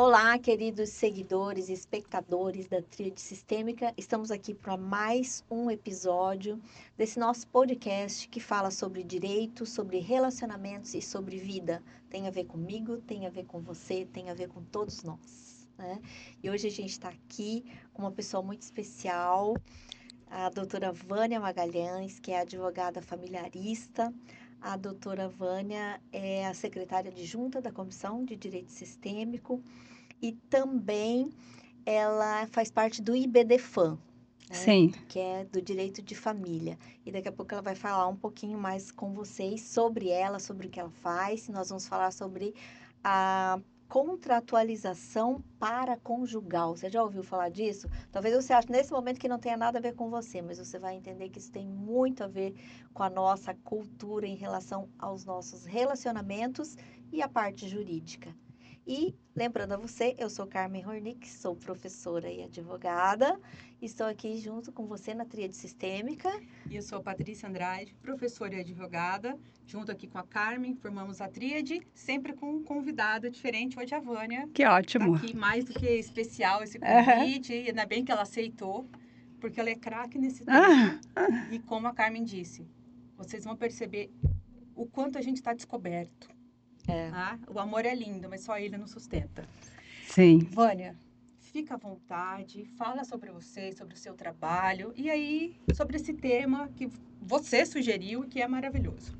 Olá, queridos seguidores e espectadores da Tríade Sistêmica. Estamos aqui para mais um episódio desse nosso podcast que fala sobre direito, sobre relacionamentos e sobre vida. Tem a ver comigo, tem a ver com você, tem a ver com todos nós, né? E hoje a gente está aqui com uma pessoa muito especial, a doutora Vânia Magalhães, que é advogada familiarista. A doutora Vânia é a secretária adjunta da Comissão de Direito Sistêmico e também ela faz parte do IBDFAM, né? Sim, Que é do direito de família. E daqui a pouco ela vai falar um pouquinho mais com vocês sobre ela, sobre o que ela faz. Nós vamos falar sobre a contratualização paraconjugal. Você já ouviu falar disso? Talvez você ache nesse momento que não tenha nada a ver com você, mas você vai entender que isso tem muito a ver com a nossa cultura em relação aos nossos relacionamentos e a parte jurídica. E lembrando a você, eu sou Carmen Hornick, sou professora e advogada. Estou aqui junto com você na Tríade Sistêmica. E eu sou a Patrícia Andrade, professora e advogada. Junto aqui com a Carmen, formamos a Tríade, sempre com um convidado diferente. Hoje a Vânia que ótimo. está aqui, mais do que especial esse Aham. convite. E ainda bem que ela aceitou, porque ela é craque nesse tema. E como a Carmen disse, vocês vão perceber o quanto a gente está descoberto. Tá? O amor é lindo, mas só ele não sustenta. Sim. Vânia, fica à vontade, fala sobre você, sobre o seu trabalho e aí sobre esse tema que você sugeriu e que é maravilhoso.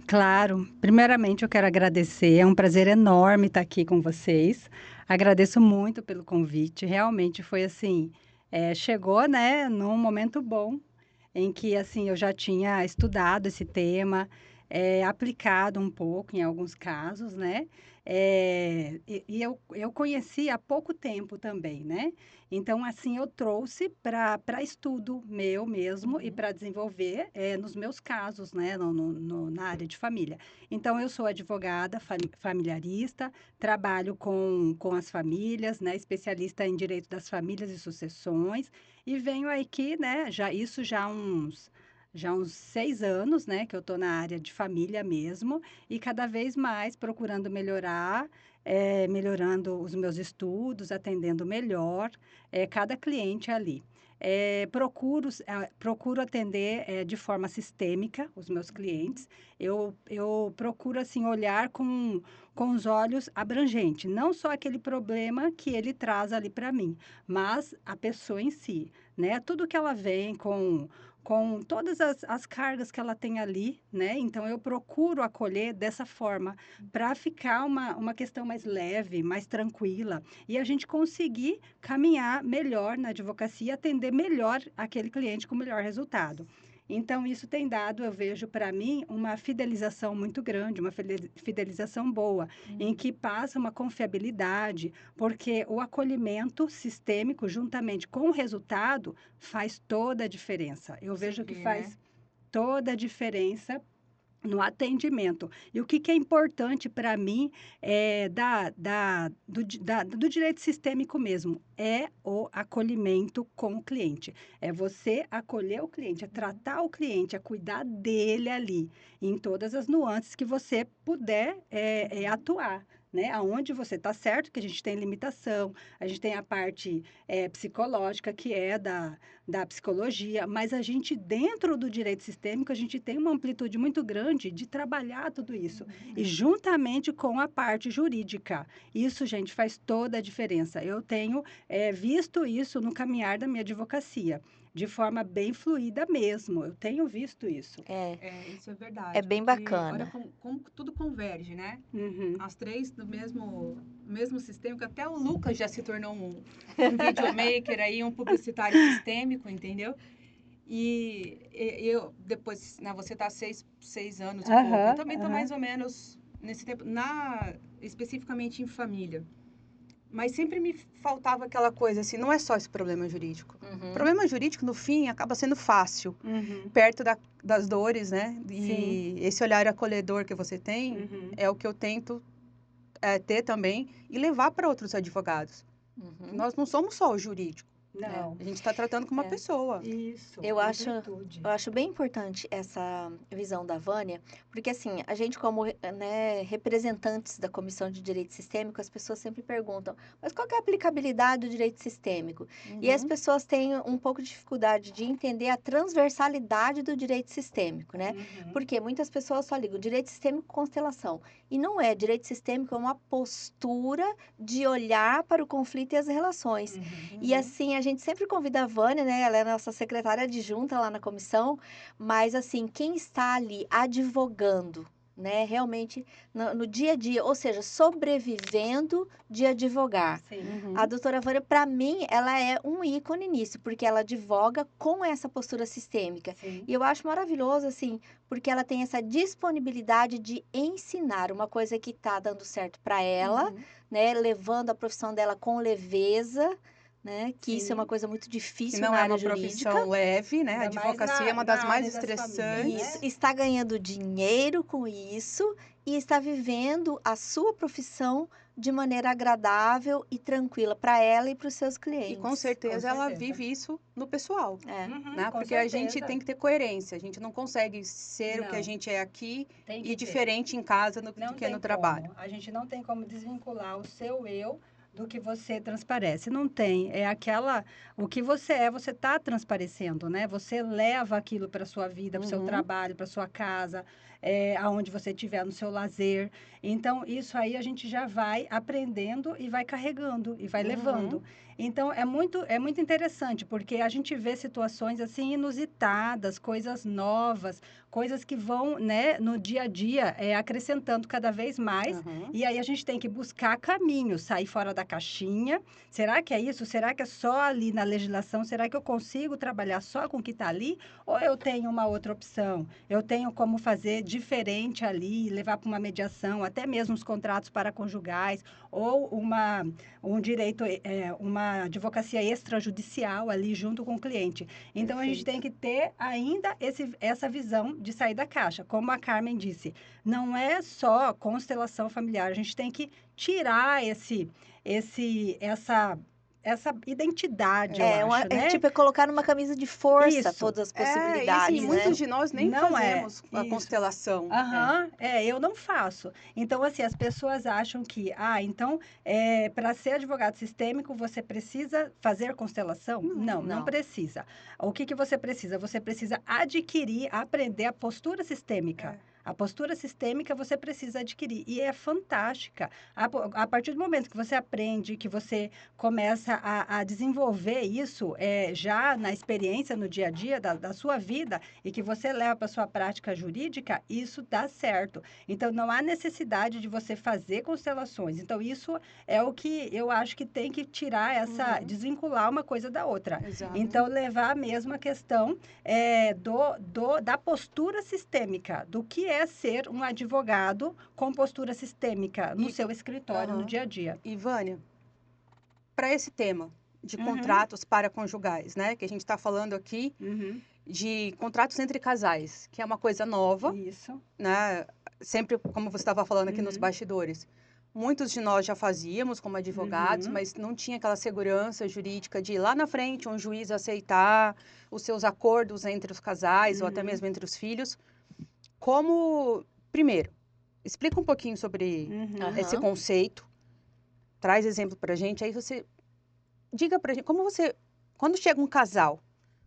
Claro. Primeiramente, eu quero agradecer. É um prazer enorme estar aqui com vocês. Agradeço muito pelo convite. Realmente foi assim, chegou, né, num momento bom em que assim eu já tinha estudado esse tema, aplicado um pouco em alguns casos, né? E eu conheci há pouco tempo também, né? Então, assim, eu trouxe para estudo meu mesmo e para desenvolver nos meus casos, né? Na área de família. Então, eu sou advogada familiarista, trabalho com as famílias, né? Especialista em direito das famílias e sucessões, e venho aqui, né? Já uns 6 anos, né, que eu estou na área de família mesmo, e cada vez mais procurando melhorar, melhorando os meus estudos, atendendo melhor cada cliente ali. Procuro atender de forma sistêmica os meus clientes. Eu procuro, assim, olhar com os olhos abrangentes, não só aquele problema que ele traz ali para mim, mas a pessoa em si, né? Tudo que ela vem com todas as cargas que ela tem ali, né? Então, eu procuro acolher dessa forma, para ficar uma questão mais leve, mais tranquila, e a gente conseguir caminhar melhor na advocacia e atender melhor aquele cliente com melhor resultado. Então, isso tem dado, eu vejo para mim, uma fidelização muito grande, uma fidelização boa, em que passa uma confiabilidade, porque o acolhimento sistêmico, juntamente com o resultado, faz toda a diferença. Eu vejo que faz toda a diferença no atendimento. E o que é importante para mim do direito sistêmico mesmo, é o acolhimento com o cliente. É você acolher o cliente, é tratar o cliente, é cuidar dele ali, em todas as nuances que você puder atuar. Né? Aonde você está certo, que a gente tem limitação, a gente tem a parte psicológica, que é da psicologia, mas a gente, dentro do direito sistêmico, a gente tem uma amplitude muito grande de trabalhar tudo isso. E juntamente com a parte jurídica. Isso, gente, faz toda a diferença. Eu tenho visto isso no caminhar da minha advocacia, de forma bem fluida mesmo. Eu tenho visto isso. Isso é verdade. É bem bacana. Olha como tudo converge, né? Uhum. As três do mesmo sistema, que até o Lucas já se tornou um videomaker aí, um publicitário sistêmico, entendeu? E eu, depois, né, você está 6 anos e pouco. Eu também estou mais ou menos nesse tempo, especificamente em família. Mas sempre me faltava aquela coisa assim, não é só esse problema jurídico. O problema jurídico, no fim, acaba sendo fácil, perto das dores, né? E esse olhar acolhedor que você tem é o que eu tento ter também e levar para outros advogados. Nós não somos só o jurídico. Não. A gente está tratando com uma É. pessoa. Isso. Eu acho- amplitude. Eu acho bem importante essa visão da Vânia, porque assim, a gente como né, representantes da Comissão de Direito Sistêmico, as pessoas sempre perguntam, mas qual que é a aplicabilidade do direito sistêmico? E as Uhum. pessoas têm um pouco de dificuldade de entender a transversalidade do direito sistêmico, né? Uhum. Porque muitas pessoas só ligam direito sistêmico constelação. E não é, direito sistêmico é uma postura de olhar para o conflito e as relações. Uhum. E assim, a gente sempre convida a Vânia, né? Ela é a nossa secretária adjunta lá na comissão, mas assim, quem está ali advogando, né? Realmente no dia a dia, ou seja, sobrevivendo de advogar. Sim. Uhum. A doutora Vânia, para mim, ela é um ícone nisso, porque ela advoga com essa postura sistêmica. Sim. E eu acho maravilhoso, assim, porque ela tem essa disponibilidade de ensinar uma coisa que está dando certo para ela, Uhum. né? Levando a profissão dela com leveza, né? Que isso é uma Sim. coisa muito Que difícil não na é área uma jurídica. profissão leve, né? A Ainda mais advocacia é uma das na mais área das famílias, estressantes. né? Está ganhando dinheiro com isso e está vivendo a sua profissão de maneira agradável e tranquila para ela e para os seus clientes. E com certeza ela certeza. vive isso no pessoal. É. Uhum, Né? com Porque a gente certeza. tem que ter coerência. A gente não consegue ser o que a Não. gente é aqui Tem que e ter. diferente em casa do Não que tem no trabalho. como. A gente não tem como desvincular o seu eu do que você transparece. Não tem. É aquela. O que você é, você está transparecendo, né? Você leva aquilo para a sua vida, para o seu Uhum. trabalho, para a sua casa, aonde você estiver no seu lazer. Então, isso aí a gente já vai aprendendo e vai carregando e vai Uhum. levando. Então, é muito interessante, porque a gente vê situações assim inusitadas, coisas novas, coisas que vão, né, no dia a dia, acrescentando cada vez mais. Uhum. E aí a gente tem que buscar caminhos, sair fora da caixinha. Será que é isso? Será que é só ali na legislação? Será que eu consigo trabalhar só com o que está ali? Ou eu tenho uma outra opção? Eu tenho como fazer diferente ali, levar para uma mediação, até mesmo os contratos paraconjugais, ou um direito, uma advocacia extrajudicial ali junto com o cliente. Então, a gente tem que ter ainda essa visão de sair da caixa. Como a Carmen disse, não é só constelação familiar, a gente tem que tirar essa identidade, eu acho, né? Tipo, é colocar numa camisa de força Isso. todas as É, e assim, possibilidades, né? muitos de nós nem Não é fazemos a isso. constelação. Aham, eu não faço. Então, assim, as pessoas acham que, então, para ser advogado sistêmico, você precisa fazer constelação? Não Não. precisa. O que você precisa? Você precisa adquirir, aprender a postura sistêmica. A postura sistêmica você precisa adquirir. E é fantástica. A partir do momento que você aprende, que você começa a desenvolver isso já na experiência, no dia a dia da sua vida, e que você leva para a sua prática jurídica, isso dá certo. Então, não há necessidade de você fazer constelações. Então, isso é o que eu acho que tem que tirar desvincular uma coisa da outra. Exato. Então, levar a mesma questão da postura sistêmica, do que é ser um advogado com postura sistêmica no seu escritório, no dia a dia. E, Vânia, para esse tema de Uhum. contratos paraconjugais, né? Que a gente está falando aqui de contratos entre casais, que é uma coisa nova, Isso. né? Sempre, como você estava falando aqui nos Uhum. bastidores, muitos de nós já fazíamos como advogados, Uhum. mas não tinha aquela segurança jurídica de ir lá na frente um juiz aceitar os seus acordos entre os casais ou até Uhum. mesmo entre os filhos. Primeiro, explica um pouquinho sobre Uhum. esse Aham. conceito, traz exemplo pra gente, aí você diga pra gente quando chega um casal,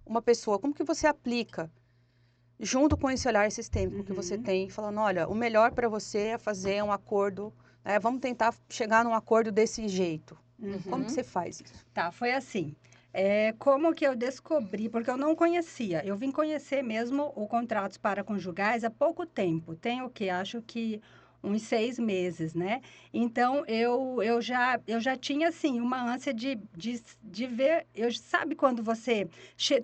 uma pessoa, como que você aplica junto com esse olhar sistêmico que você Uhum. tem, falando, olha, o melhor para você é fazer um acordo, né? Vamos tentar chegar num acordo desse jeito. Uhum. Como que você faz isso? Tá, foi assim. Como que eu descobri? Porque eu não conhecia. Eu vim conhecer mesmo o contratos paraconjugais há pouco tempo. Tem o quê? Acho que uns 6 meses, né? Então, eu já tinha, assim, uma ânsia de ver... Sabe quando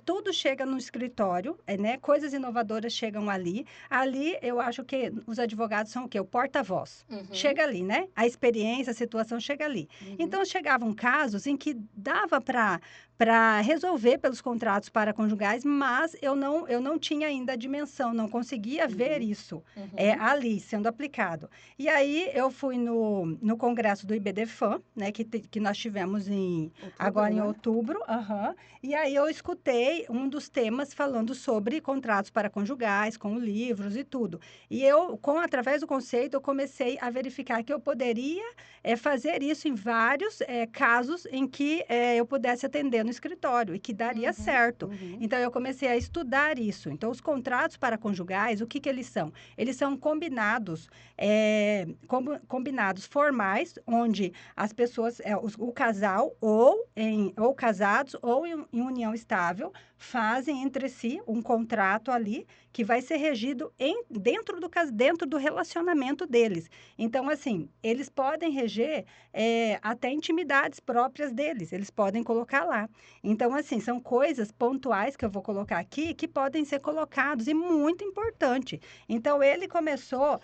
tudo chega no escritório, né? Coisas inovadoras chegam ali. Ali, eu acho que os advogados são o quê? O porta-voz. Uhum. Chega ali, né? A experiência, a situação chega ali. Uhum. Então, chegavam casos em que dava para resolver pelos contratos paraconjugais, mas eu não tinha ainda a dimensão, não conseguia ver isso ali sendo aplicado. E aí eu fui no congresso do IBDFAM, né, que nós tivemos agora em outubro, e aí eu escutei um dos temas falando sobre contratos paraconjugais, com livros e tudo. E eu, através do conceito, eu comecei a verificar que eu poderia fazer isso em vários casos em que eu pudesse atender no escritório e que daria certo. Então, eu comecei a estudar isso. Então, os contratos paraconjugais, o que que eles são? Eles são combinados, combinados formais, onde as pessoas, o casal, ou casados, ou em união estável, fazem entre si um contrato ali que vai ser regido dentro do relacionamento deles. Então, assim, eles podem reger até intimidades próprias deles, eles podem colocar lá. Então, assim, são coisas pontuais que eu vou colocar aqui que podem ser colocados e muito importante. Então, ele começou,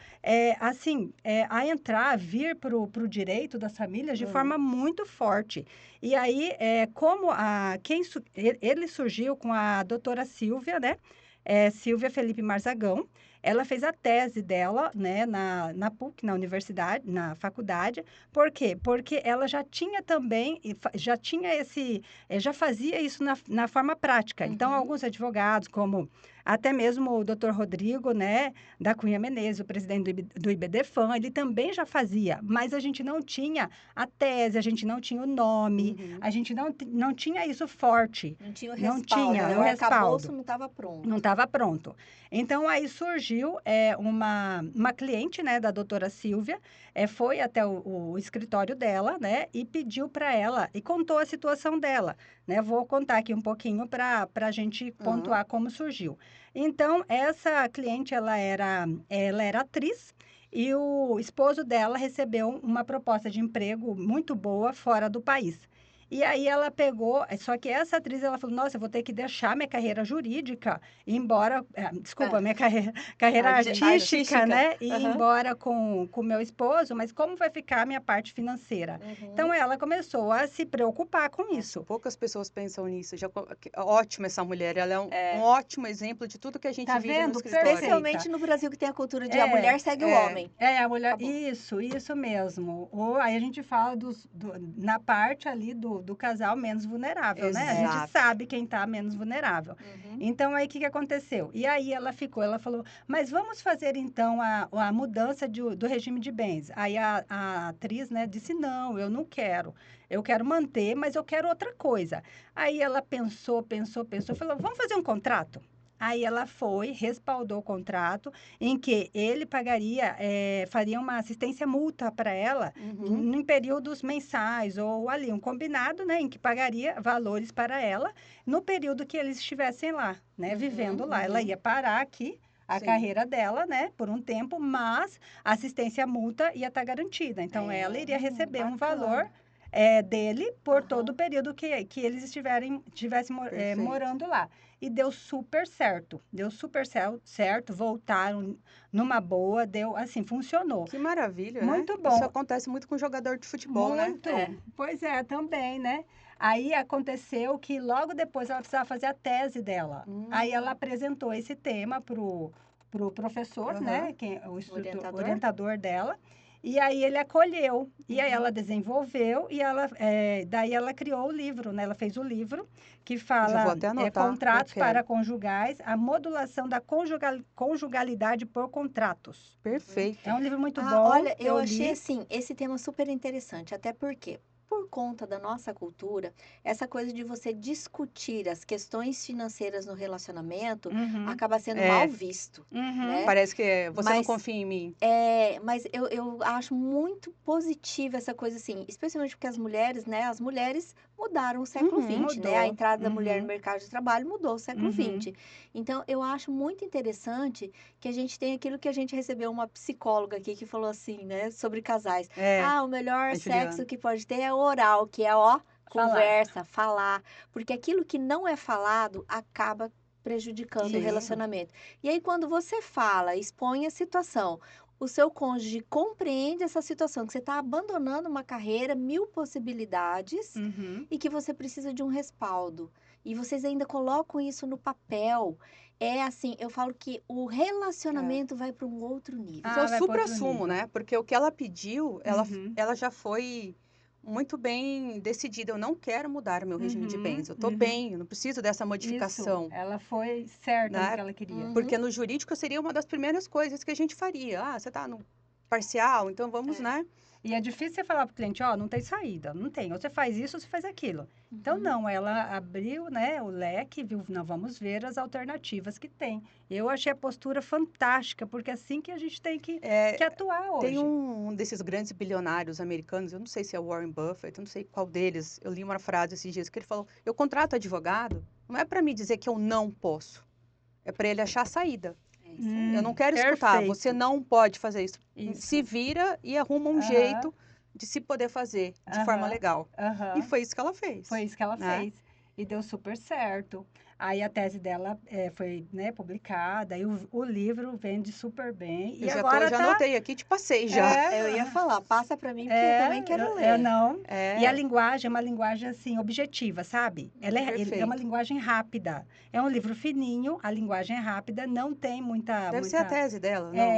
a vir para o direito das famílias de forma muito forte. E aí, ele surgiu com a doutora Silvia, né? Silvia Felipe Marzagão. Ela fez a tese dela, né, na PUC, na universidade, na faculdade. Por quê? Porque ela já tinha também, já fazia isso na forma prática. Então, alguns advogados, como até mesmo o doutor Rodrigo, né, da Cunha Menezes, o presidente do IBDFAM, ele também já fazia, mas a gente não tinha a tese, a gente não tinha o nome, a gente não tinha isso forte. Não tinha o Não respaldo, tinha né? o O arcabouço respaldo. não estava pronto. Não estava pronto. Então, aí surgiu uma cliente, né, da doutora Silvia, foi até o escritório dela, né, e pediu para ela, e contou a situação dela, né? Vou contar aqui um pouquinho para a gente pontuar como surgiu. Então, essa cliente, ela era atriz, e o esposo dela recebeu uma proposta de emprego muito boa fora do país. E aí ela pegou, só que essa atriz, ela falou, nossa, eu vou ter que deixar minha carreira jurídica, ir embora, desculpa, minha carreira artística, né? E ir embora com o meu esposo, mas como vai ficar a minha parte financeira? Então, ela começou a se preocupar com isso. Poucas pessoas pensam nisso. Ótima essa mulher, ela é um ótimo exemplo de tudo que a gente vive no escritório. Especialmente no Brasil, que tem a cultura de a mulher segue o homem. A mulher, isso mesmo. Aí a gente fala na parte ali do casal menos vulnerável, né? A gente sabe quem está menos vulnerável. Então, aí o que aconteceu? E aí ela falou, mas vamos fazer então a mudança do regime de bens. Aí a atriz, né, disse, não, eu não quero. Eu quero manter, mas eu quero outra coisa. Aí ela pensou, falou, vamos fazer um contrato? Aí ela respaldou o contrato em que ele faria uma assistência multa para ela em períodos mensais ou ali, um combinado, né, em que pagaria valores para ela no período que eles estivessem lá, né, vivendo lá. Ela ia parar aqui a carreira dela, né, por um tempo, mas a assistência multa ia estar garantida. Então, ela iria receber um valor dele por todo o período que eles estivessem morando lá. E deu super certo. Voltaram numa boa, funcionou. Que maravilha, muito né? Bom. Isso acontece muito com jogador de futebol, muito. né? Pois é, também, né? Aí aconteceu que logo depois ela precisava fazer a tese dela. Aí ela apresentou esse tema pro professor, né? O orientador dela. E aí ele acolheu. E aí ela desenvolveu e daí ela criou o livro, né? Ela fez o livro que fala contratos paraconjugais, a modulação da conjugalidade por contratos. Perfeito. É um livro muito bom. Olha, eu achei assim, esse tema super interessante, até porque por conta da nossa cultura, essa coisa de você discutir as questões financeiras no relacionamento acaba sendo mal visto, né? Parece que você não confia em mim. Mas eu acho muito positiva essa coisa assim, especialmente porque as mulheres, né? As mulheres mudaram o século XX, né? A entrada da mulher no mercado de trabalho mudou o século XX. Então, eu acho muito interessante que a gente tem aquilo que a gente recebeu uma psicóloga aqui que falou assim, né? Sobre casais. O melhor sexo que pode ter é oral, que é, conversa, falar. Porque aquilo que não é falado acaba prejudicando o relacionamento. E aí, quando você fala, expõe a situação, o seu cônjuge compreende essa situação, que você está abandonando uma carreira, 1000 possibilidades, Uhum. e que você precisa de um respaldo. E vocês ainda colocam isso no papel. É assim, eu falo que o relacionamento vai para um outro nível. Isso é o Vai para outro suprassumo, nível. né? Porque o que ela pediu, Uhum. ela já foi muito bem decidida. Eu não quero mudar o meu regime de Uhum, bens. Eu tô uhum. bem, eu não preciso dessa Isso, modificação, ela foi certa no né? que ela queria. Uhum. Porque no jurídico seria uma das primeiras coisas que a gente faria. Ah, você tá no parcial, então vamos, É. né? E é difícil você falar para o cliente, ó, não tem saída, não tem. Ou você faz isso ou você faz aquilo. Então, Uhum. não, ela abriu, né, o leque, viu, não, vamos ver as alternativas que tem. Eu achei a postura fantástica, porque é assim que a gente tem que atuar hoje. Tem um desses grandes bilionários americanos, eu não sei se é Warren Buffett, eu não sei qual deles. Eu li uma frase esses dias que ele falou: eu contrato advogado, não é para me dizer que eu não posso, é para ele achar a saída. É isso aí. Eu não quero escutar, Perfeito. você não pode fazer isso. Isso. Se vira e arruma um Aham. jeito de se poder fazer de forma Aham. legal. Aham. E foi isso que ela fez. Foi isso que ela né? fez. E deu super certo. Aí a tese dela foi, né, publicada, e o livro vende super bem. E Eu agora já tá. anotei aqui, te passei já. Eu ia falar, passa para mim, porque eu também quero ler. Não. É. E a linguagem é uma linguagem, assim, objetiva, sabe? Ela é uma Perfeito. linguagem rápida. É um livro fininho, a linguagem é rápida, não tem muita... Deve ser a tese dela, não?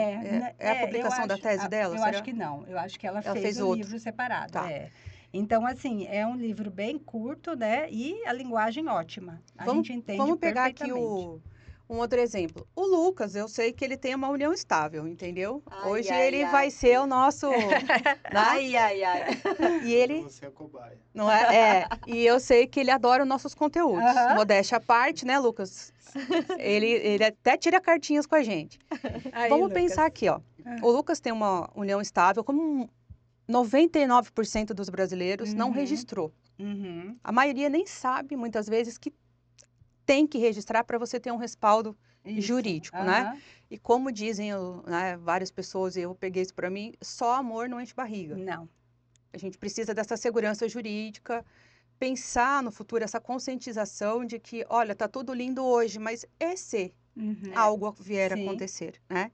É a publicação da tese dela, Eu será? acho que não. Eu acho que ela Ela fez fez o outro. livro separado, Tá. Então, assim, é um livro bem curto, né? E a linguagem ótima. A gente entende Vamos pegar aqui perfeitamente. um outro exemplo. O Lucas, eu sei que ele tem uma união estável, entendeu? Ai, Hoje ai, ele ai. vai ser o nosso, né? Ai, ai, ai. E ele, Você é cobaia. não é? E eu sei que ele adora os nossos conteúdos. Aham. Modéstia à parte, né, Lucas? Ele até tira cartinhas com a gente. Aí, Vamos Lucas. pensar aqui, ó. O Lucas tem uma união estável, como 99% dos brasileiros não Uhum. registrou. Uhum. A maioria nem sabe, muitas vezes, que tem que registrar para você ter um respaldo Isso. jurídico, né? Aham. E como dizem, né, várias pessoas, e eu peguei isso para mim, só amor não enche barriga. Não. A gente precisa dessa segurança jurídica, pensar no futuro, essa conscientização de que, olha, tá tudo lindo hoje, mas e se Uhum. algo vier a Sim. acontecer, né?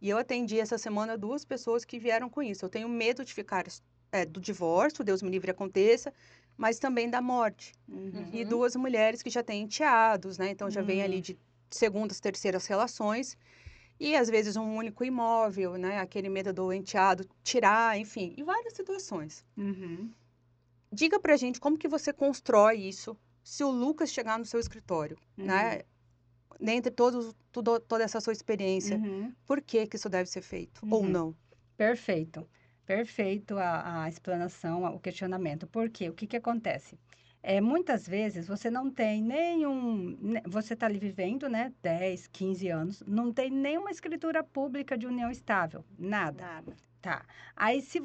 E eu atendi essa semana 2 pessoas que vieram com isso. Eu tenho medo de ficar do divórcio, Deus me livre aconteça, mas também da morte. Uhum. E 2 mulheres que já têm enteados, né? Então já vem ali Uhum. de segundas, terceiras relações. E às vezes um único imóvel, né? Aquele medo do enteado tirar, enfim, e várias situações. Uhum. Diga pra gente como que você constrói isso se o Lucas chegar no seu escritório, né? Dentre toda essa sua experiência, Uhum. por que que isso deve ser feito ou Uhum. não? Perfeito. Perfeito a explanação, o questionamento. Por quê? O que que acontece? Muitas vezes você não tem você está ali vivendo, né, 10, 15 anos, não tem nenhuma escritura pública de união estável, nada. Nada. Tá. Aí, se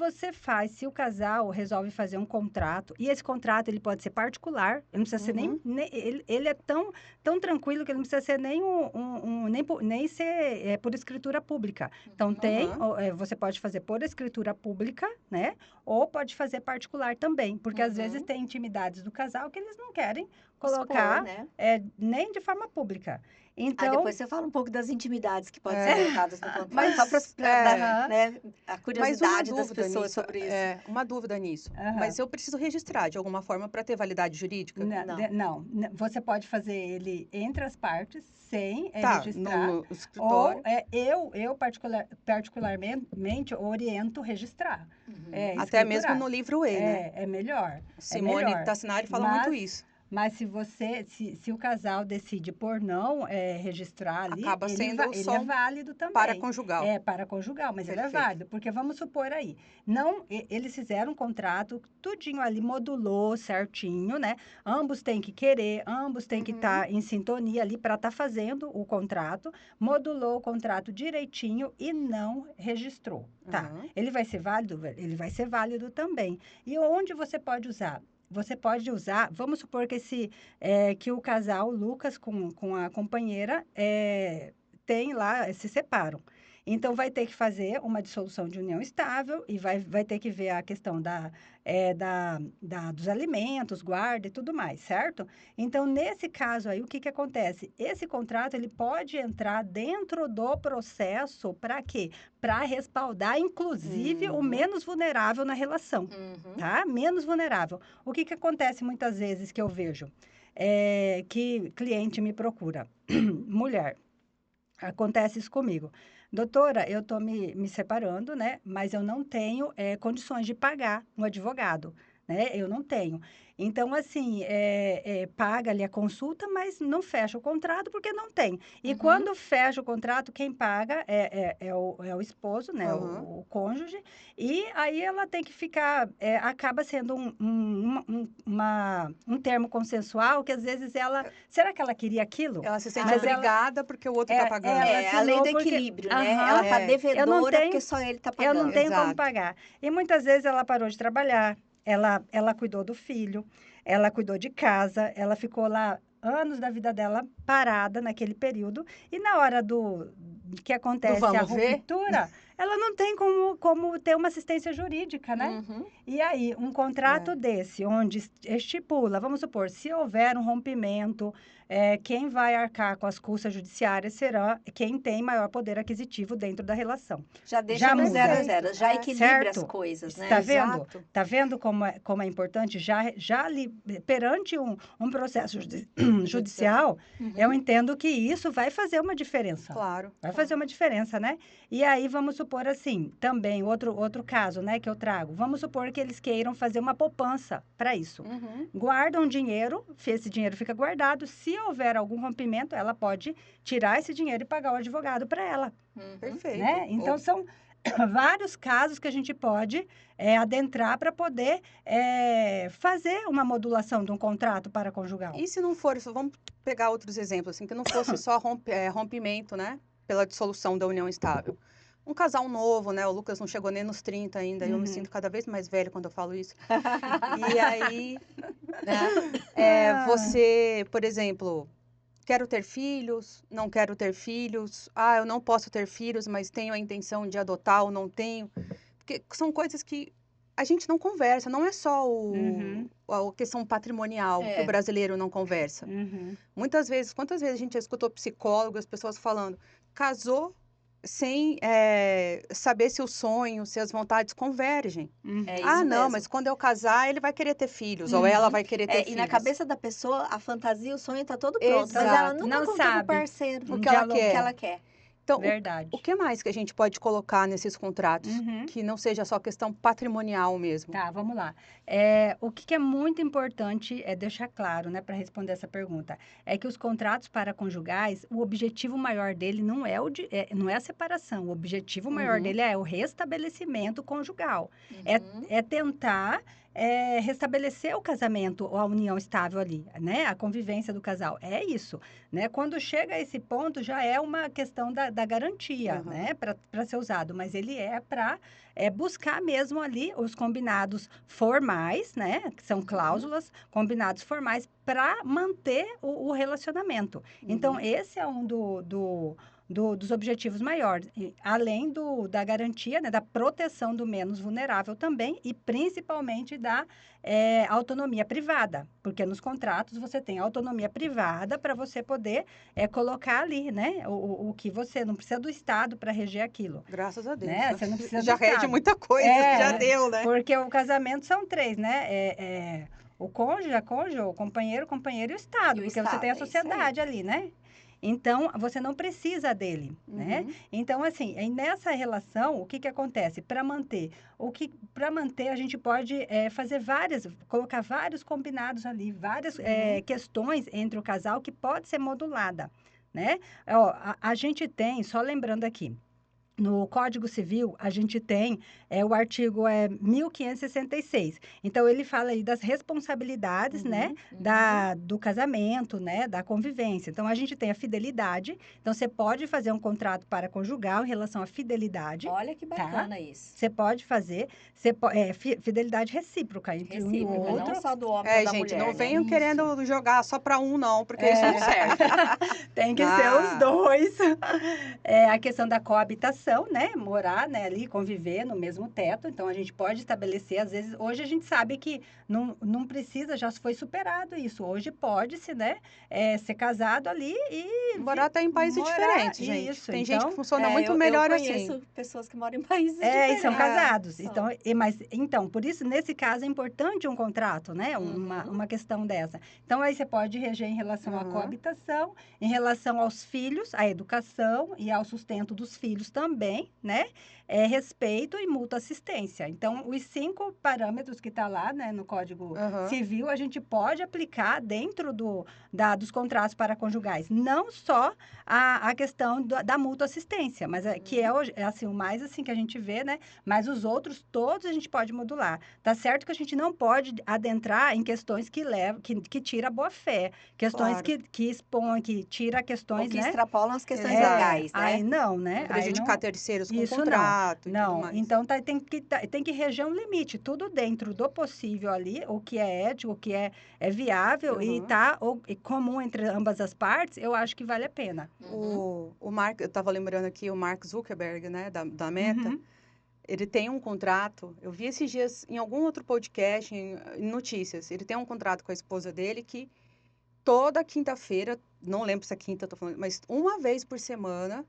o casal resolve fazer um contrato, e esse contrato ele pode ser particular, ele não precisa ser ele é tão tranquilo que ele não precisa ser nem ser por escritura pública. Então, você pode fazer por escritura pública, né? Ou pode fazer particular também, porque às vezes tem intimidades do casal que eles não querem colocar Expor, né? nem de forma pública. Aí Então, depois você fala um pouco das intimidades que podem ser colocadas no contrato, Mas, só para dar, Aham. né, a Mas uma curiosidade das dúvida pessoas nisso, sobre isso. uma dúvida nisso. Aham. Mas eu preciso registrar de alguma forma para ter validade jurídica? Não. Você pode fazer ele entre as partes, sem Tá, registrar. no escritório. Ou eu particularmente oriento registrar. Até mesmo Escriturar. no livro E, né? É melhor. Simone Tassinari fala muito isso. Mas se o casal decide por não registrar ali, Acaba sendo ele só é válido também. paraconjugal. Paraconjugal, mas ele é Perfeito. válido, porque vamos supor aí, não, eles fizeram um contrato, tudinho ali modulou certinho, né? Ambos têm que querer, ambos têm que estar em sintonia ali para estar fazendo o contrato, modulou o contrato direitinho e não registrou, tá? Uhum. Ele vai ser válido? Ele vai ser válido também. E onde você pode usar? Você pode usar, vamos supor que o casal, o Lucas com a companheira, tem lá, se separam. Então, vai ter que fazer uma dissolução de união estável e vai ter que ver a questão dos alimentos, guarda e tudo mais, certo? Então, nesse caso aí, o que acontece? Esse contrato, ele pode entrar dentro do processo para quê? Para respaldar, inclusive, o menos vulnerável na relação, tá? Menos vulnerável. O que acontece muitas vezes que eu vejo? Que cliente me procura, mulher, acontece isso comigo. Doutora, eu estou me separando, né? Mas eu não tenho condições de pagar um advogado, né? Eu não tenho. Então, assim, paga ali a consulta, mas não fecha o contrato porque não tem. E quando fecha o contrato, quem paga é o esposo, né? O cônjuge. E aí ela tem que ficar, acaba sendo um termo consensual que às vezes será que ela queria aquilo? Ela se sente Mas obrigada porque o outro está pagando. ela A lei do assinou porque- equilíbrio, né? Aham. Ela tá Eu não devedora tenho- porque só ele tá Eu não pagando. tenho como Exato. pagar. E muitas vezes ela parou de trabalhar, ela cuidou do filho, ela cuidou de casa, ela ficou lá anos da vida dela parada naquele período. E na hora que acontece a vamos ver? ruptura, ela não tem como ter uma assistência jurídica, né? E aí, um contrato desse, onde estipula, vamos supor, se houver um rompimento, quem vai arcar com as custas judiciárias será quem tem maior poder aquisitivo dentro da relação. Já deixa Já no muda. 0-0, já equilibra Certo? as coisas, né? Tá vendo? Exato. Tá vendo como é importante? Perante um processo judicial, eu entendo que isso vai fazer uma diferença. Claro. Vai fazer uma diferença, né? E aí, vamos supor assim, também, outro caso, né, que eu trago. Vamos supor que eles queiram fazer uma poupança para isso. Guardam dinheiro, esse dinheiro fica guardado. Se houver algum rompimento, ela pode tirar esse dinheiro e pagar o advogado para ela, Perfeito. né? Então, são vários casos que a gente pode adentrar para poder fazer uma modulação de um contrato paraconjugal. E se não for, vamos pegar outros exemplos, assim, que não fosse só rompimento, né? Pela dissolução da união estável. Um casal novo, né? O Lucas não chegou nem nos 30 ainda, e eu me sinto cada vez mais velho quando eu falo isso. E aí, né? Você, por exemplo, quero ter filhos, não quero ter filhs, eu não posso ter filhos, mas tenho a intenção de adotar ou não tenho. Porque são coisas que a gente não conversa, não é só a questão patrimonial que o brasileiro não conversa. Muitas vezes, quantas vezes a gente já escutou psicólogos, as pessoas falando, casou sem saber se os sonhos, se as vontades convergem. É isso não, mesmo. mas quando eu casar, ele vai querer ter filhos, ou ela vai querer ter filhos. E na cabeça da pessoa, a fantasia, o sonho tá todo pronto. Mas Exato. ela nunca Não contou sabe. pro parceiro O que ela quer. o que ela quer. Então, Verdade. o que mais que a gente pode colocar nesses contratos? Que não seja só questão patrimonial mesmo. Tá, vamos lá. O que é muito importante é deixar claro, né, para responder essa pergunta, é que os contratos paraconjugais, o objetivo maior dele não é a separação, o objetivo maior dele é o restabelecimento conjugal. É tentar restabelecer o casamento ou a união estável ali, né? A convivência do casal. É isso, né? Quando chega a esse ponto, já é uma questão da garantia, né? Para ser usado, mas ele é para buscar mesmo ali os combinados formais, né? Que são cláusulas, combinados formais para manter o relacionamento. Então, esse é um dos objetivos maiores, além da garantia, né, da proteção do menos vulnerável também, e principalmente da autonomia privada, porque nos contratos você tem autonomia privada para você poder colocar ali, né, o que você não precisa do Estado para reger aquilo. Graças a Deus. Né? Você não precisa já do Estado. rege muita coisa, já deu, né? Porque o casamento são três, né? O cônjuge, a cônjuge, o companheiro e o Estado, porque você tem a sociedade ali, né? Então, você não precisa dele, né? Então, assim, nessa relação, o que acontece? Para manter, a gente pode colocar vários combinados ali, várias questões entre o casal que pode ser modulada, né? A gente tem, só lembrando aqui, no Código Civil, a gente tem o artigo 1566. Então, ele fala aí das responsabilidades, né, do casamento, né, da convivência. Então, a gente tem a fidelidade. Então, você pode fazer um contrato paraconjugal em relação à fidelidade. Olha que bacana isso. Você pode fazer fidelidade recíproca entre um e o outro. Não só do homem ou da gente, mulher, não né? venham querendo jogar só para um, não, porque isso não serve. Tem que ser os dois. A questão da coabitação. situação, né? Morar, né, ali, conviver no mesmo teto. Então, a gente pode estabelecer, às vezes, hoje a gente sabe que não precisa, já foi superado isso. Hoje pode-se, né, ser casado ali e Morar até em países morar, diferentes, gente. isso. Tem gente que Então, funciona muito eu melhor conheço assim. pessoas que moram em países e diferentes. são casados. São. Então, por isso, nesse caso, é importante um contrato, né? Uma questão dessa. Então, aí você pode reger em relação à Uhum. coabitação, em relação aos filhos, à educação e ao sustento dos filhos também, né? Respeito e mútua assistência. Então, os 5 parâmetros que está lá, né, no Código Uhum. Civil, a gente pode aplicar dentro dos contratos paraconjugais. Não só a questão da mútua assistência, mas que é assim, o mais assim que a gente vê, né? Mas os outros, todos a gente pode modular. Tá certo que a gente não pode adentrar em questões que levam, que tira a boa-fé, questões Claro. que expõem, que tira Ou questões, que né? extrapolam as questões Exato. legais, né? Aí não, né? Aí Prejudicar não, terceiros com isso contrato e tudo não. mais. Então tem que reger um limite, tudo dentro do possível ali, o que é ético, o que é viável e Uhum. e comum entre ambas as partes, eu acho que vale a pena. O Mark, eu estava lembrando aqui, o Mark Zuckerberg, né, da Meta, Uhum. ele tem um contrato, eu vi esses dias em algum outro podcast, em notícias, ele tem um contrato com a esposa dele que toda quinta-feira, não lembro se é quinta, eu tô falando, mas uma vez por semana,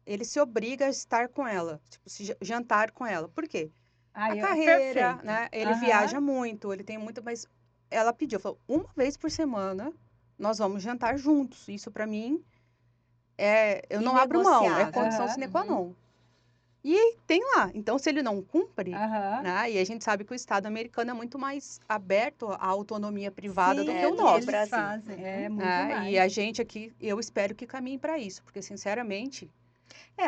ele se obriga a estar com ela, tipo, jantar com ela. Por quê? A Aí, carreira, perfeito. né, ele Aham. viaja muito, ele tem muito, mas ela pediu, falou, uma vez por semana, nós vamos jantar juntos. Isso para mim eu não abro mão, é Inegociável. condição Aham. sine qua non. E tem lá. Então, se ele não cumpre, Aham. né? E a gente sabe que o Estado americano é muito mais aberto à autonomia privada do Sim, que o do que nosso. eles Brasil. fazem, é muito Né? mais. E a gente aqui, eu espero que caminhe para isso, porque sinceramente,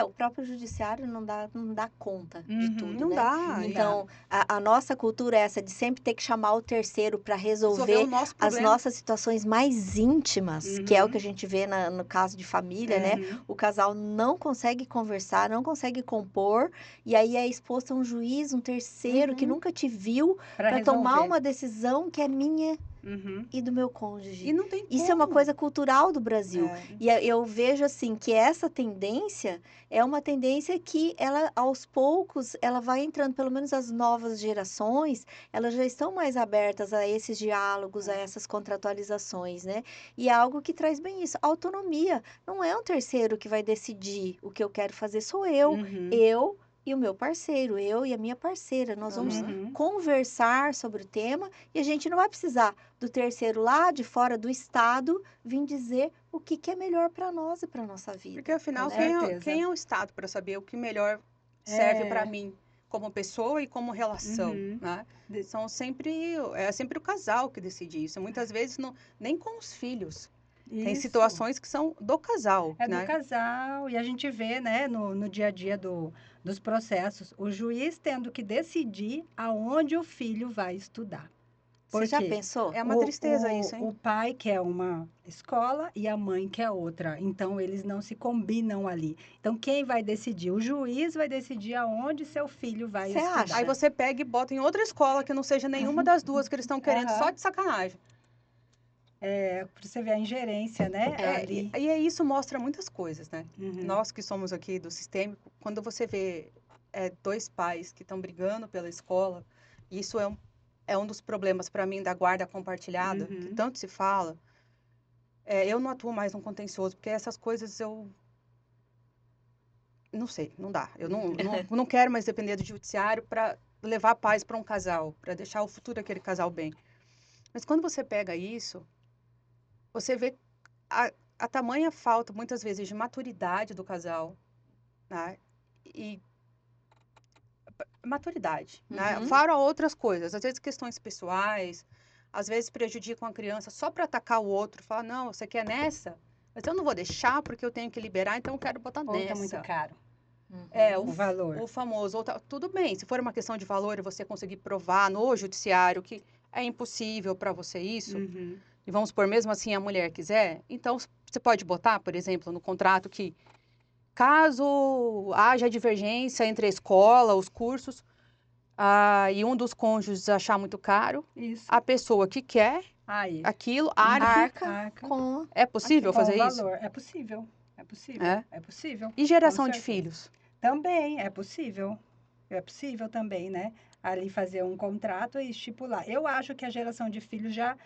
O próprio judiciário não dá conta de Uhum. tudo, não né? dá. Então, a nossa cultura é essa de sempre ter que chamar o terceiro para Resolver o resolver nosso as problema. nossas situações mais íntimas, que é o Uhum. que a gente vê no caso de família, né? Uhum. O casal não consegue conversar, não consegue compor, e aí é exposto a um juiz, um terceiro que Uhum. nunca te viu, Para para tomar resolver. uma decisão que é minha Uhum. e do meu cônjuge. E não tem Isso é uma como. coisa cultural do Brasil. É. E eu vejo assim que essa tendência é uma tendência que ela aos poucos ela vai entrando, pelo menos as novas gerações, elas já estão mais abertas a esses diálogos, a essas contratualizações, né? E é algo que traz bem isso, autonomia. Não é um terceiro que vai decidir o que eu quero fazer, sou eu. Uhum. Eu e o meu parceiro, eu e a minha parceira, nós vamos Uhum. conversar sobre o tema e a gente não vai precisar do terceiro lá de fora do estado vir dizer o que é melhor para nós e para nossa vida. Porque afinal, Com né? certeza. quem é o Estado para saber o que melhor serve para É. mim como pessoa e como relação, Uhum. né? É sempre o casal que decide isso. Muitas vezes nem com os filhos. Tem Isso. situações que são do casal, É né? do casal, e a gente vê, né, no dia a dia dos processos, o juiz tendo que decidir aonde o filho vai estudar. Você já quê? pensou? É uma tristeza isso, hein? O pai quer uma escola e a mãe quer outra. Então, eles não se combinam ali. Então, quem vai decidir? O juiz vai decidir aonde seu filho vai Você estudar. acha? Aí você pega e bota em outra escola que não seja nenhuma das duas que eles estão querendo, só de sacanagem. Pra você ver a ingerência, né? Ali. E isso mostra muitas coisas, né? Uhum. Nós que somos aqui do sistêmico, quando você vê dois pais que estão brigando pela escola, isso é um dos problemas para mim da guarda compartilhada, que Uhum. tanto se fala. Eu não atuo mais no contencioso, porque essas coisas eu não sei, não dá. Eu não quero mais depender do judiciário para levar paz para um casal, para deixar o futuro daquele casal bem. Mas quando você pega isso, você vê a tamanha falta, muitas vezes, de maturidade do casal, né? E maturidade, né? Uhum. Fora outras coisas, às vezes questões pessoais, às vezes prejudicam a criança só para atacar o outro, falar, não, você quer nessa? Mas eu não vou deixar porque eu tenho que liberar, então eu quero botar Ou nessa. tá muito caro. Uhum. O valor. O famoso, tudo bem, se for uma questão de valor e você conseguir provar no judiciário que é impossível para você isso, Uhum. e vamos supor, mesmo assim a mulher quiser, então você pode botar, por exemplo, no contrato que caso haja divergência entre a escola, os cursos, e um dos cônjuges achar muito caro, Isso. a pessoa que quer Aí. aquilo, arque. Arca com É possível Com fazer o isso? valor. É possível. É possível. É. É possível. E geração Com de certeza. filhos? Também é possível. É possível também, né? Ali fazer um contrato e estipular. Eu acho que a geração de filhos já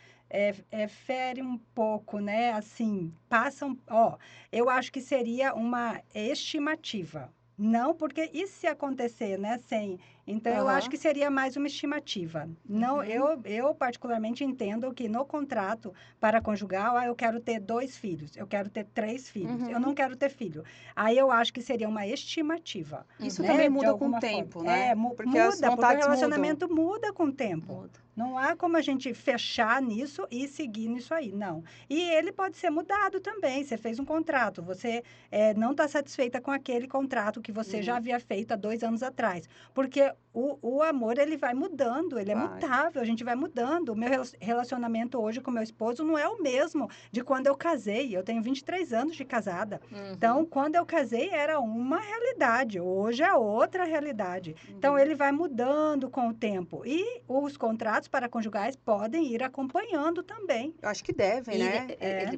fere um pouco, né? Assim, passam. Ó, eu acho que seria uma estimativa. Não, porque e se acontecer, né? Sem. Então, eu acho Aham. que seria mais uma estimativa. Não, Uhum. eu particularmente entendo que no contrato para conjugal, eu quero ter 2 filhos, eu quero ter 3 filhos, eu não Uhum. quero ter filho. Aí eu acho que seria uma estimativa, Isso Uhum. também né? De muda com o alguma forma. tempo, né? Porque as Muda, porque o vontades mudam. relacionamento muda com o tempo. Muda. Não há como a gente fechar nisso e seguir nisso aí, não. E ele pode ser mudado também. Você fez um contrato, você não está satisfeita com aquele contrato que você já Uhum. havia feito há 2 anos atrás. Porque o amor, ele vai mudando, ele é Vai. mutável, a gente vai mudando. O meu relacionamento hoje com meu esposo não é o mesmo de quando eu casei. Eu tenho 23 anos de casada. Então, Uhum. quando eu casei, era uma realidade, hoje é outra realidade. Então, Uhum. ele vai mudando com o tempo. E os contratos paraconjugais podem ir acompanhando também. Eu acho que devem, né?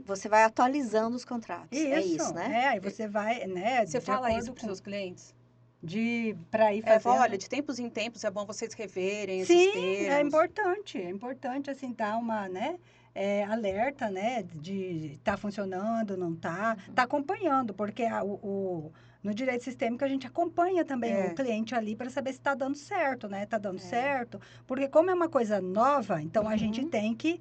Você vai atualizando os contratos. É Isso, isso, né? aí você vai, né, Você de fala isso acordo para os com, seus clientes? para ir Fala, olha, fazendo. de tempos em tempos é bom vocês reverem esses Sim, termos. é importante, assim, dar uma, né, alerta, né, de tá funcionando, não tá Uhum. acompanhando, porque no direito sistêmico a gente acompanha também o É, cliente ali para saber se está dando certo, né, tá dando É. certo, porque como é uma coisa nova, então a gente Uhum. tem que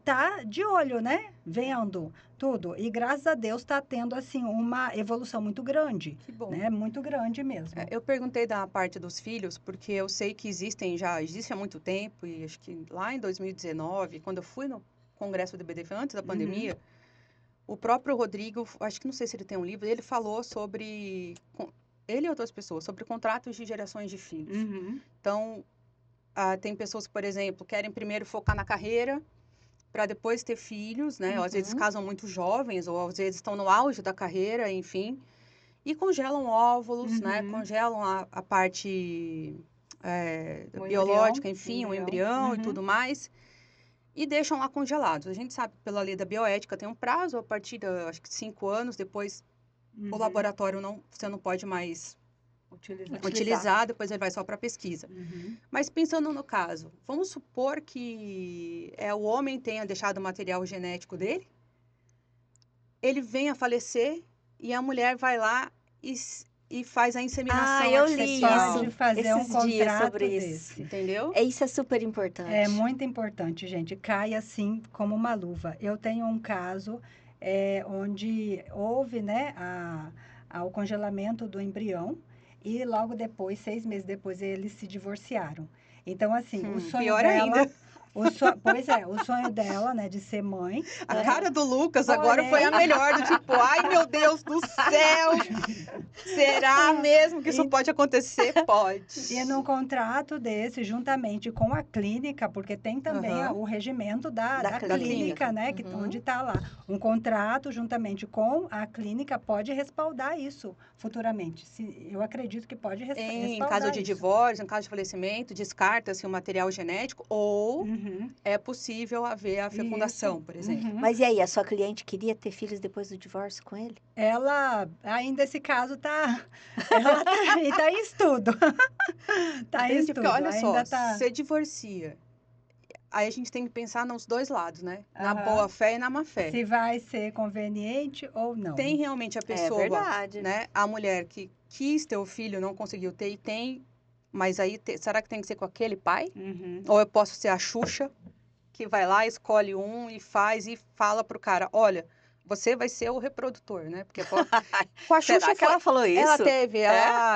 tá de olho, né, vendo tudo, e graças a Deus está tendo, assim, uma evolução muito grande, que bom. né, muito grande mesmo. Eu perguntei da parte dos filhos, porque eu sei que existe há muito tempo, e acho que lá em 2019, quando eu fui no congresso do BDF antes da Uhum, pandemia, o próprio Rodrigo, acho que não sei se ele tem um livro, ele falou ele e outras pessoas, sobre contratos de gerações de filhos. uhum, Então, tem pessoas que, por exemplo, querem primeiro focar na carreira, para depois ter filhos, né? Ou às vezes Uhum. casam muito jovens, ou às vezes estão no auge da carreira, enfim. E congelam óvulos, né? uhum. Congelam a parte O embrião, biológica, enfim, o embrião. embrião e Uhum, tudo mais, e deixam lá congelados. A gente sabe que pela lei da bioética tem um prazo, a partir de, acho que 5 anos, depois o uhum. laboratório você não pode mais Utilizar. utilizar, depois ele vai só para pesquisa. Uhum. Mas pensando no caso, vamos supor que o homem tenha deixado o material genético dele, ele vem a falecer e a mulher vai lá e faz a Ah, inseminação eu li artificial, Pode isso fazer um esses dias contrato sobre isso. desse. entendeu? Isso é super É importante. muito importante, gente. Cai assim como uma luva. Eu tenho um caso onde houve, né, o congelamento do embrião e logo depois, 6 meses depois, eles se divorciaram. Então, assim, o sonho Pior ainda. dela, o sonho dela, né, de ser mãe, A né? cara do Lucas agora foi a Porém, melhor, do tipo, ai meu Deus do céu, será mesmo que isso e pode acontecer? E Pode. num contrato desse, juntamente com a clínica, porque tem também Aham, o regimento da, Da da da clínica. clínica, clínica. né, Uhum. onde está lá. Um contrato, juntamente com a clínica, pode respaldar isso futuramente. Eu acredito que pode Em caso respaldar de isso. divórcio, em caso de falecimento, descarta-se o material genético ou Uhum. é possível haver a Isso. fecundação, por exemplo. Uhum. Mas e aí, a sua cliente queria ter filhos depois do divórcio com ele? Ela, ainda esse caso tá, ela tá em estudo. Tá em Entende? Porque estudo, olha ainda só, tá. você divorcia. Aí a gente tem que pensar nos dois lados, né? Na Aham. boa fé e na má fé. Se vai ser conveniente ou não. Tem realmente a É pessoa, verdade. né? A mulher que quis ter o filho, não conseguiu ter e tem, mas aí será que tem que ser com aquele pai? Uhum. Ou eu posso ser a Xuxa, que vai lá, escolhe um e faz e fala pro cara, olha, você vai ser o reprodutor, né? Porque com a Xuxa Será que ela falou ela isso? teve, É?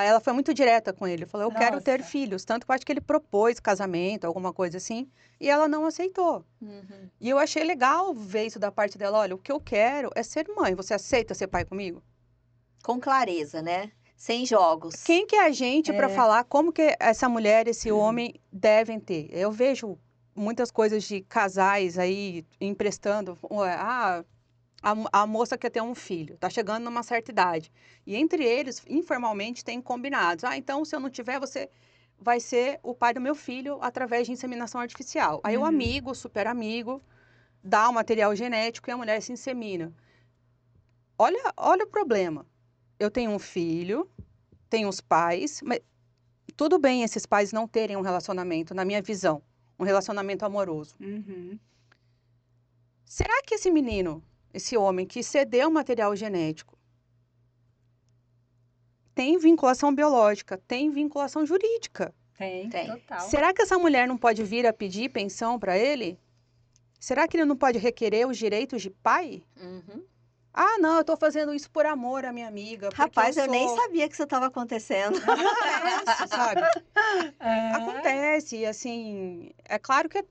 ela foi muito direta com ele. Falou, eu quero ter Nossa. filhos. Tanto que eu acho que ele propôs casamento, alguma coisa assim, e ela não aceitou. Uhum. E eu achei legal ver isso da parte dela. Olha, o que eu quero é ser mãe. Você aceita ser pai comigo? Com clareza, né? Sem jogos. Quem que é a gente para É, falar como que essa mulher, esse homem devem ter? Eu vejo muitas coisas de casais aí emprestando. A moça quer ter um filho, tá chegando numa certa idade. E entre eles, informalmente, tem combinados. Ah, então se eu não tiver, você vai ser o pai do meu filho através de inseminação artificial. Aí o uhum, amigo, super amigo, dá o material genético e a mulher se insemina. Olha o problema. Eu tenho um filho, tem os pais, mas tudo bem esses pais não terem um relacionamento, na minha visão, um relacionamento amoroso. Uhum. Será que esse menino, esse homem que cedeu material genético, tem vinculação biológica, tem vinculação jurídica? Tem, Tem. total. Será que essa mulher não pode vir a pedir pensão para ele? Será que ele não pode requerer os direitos de pai? Uhum. Ah, não, eu tô fazendo isso por amor à minha amiga. Porque Rapaz, eu nem sou... sabia que isso estava acontecendo. Acontece, sabe? É. Acontece, e assim, é claro que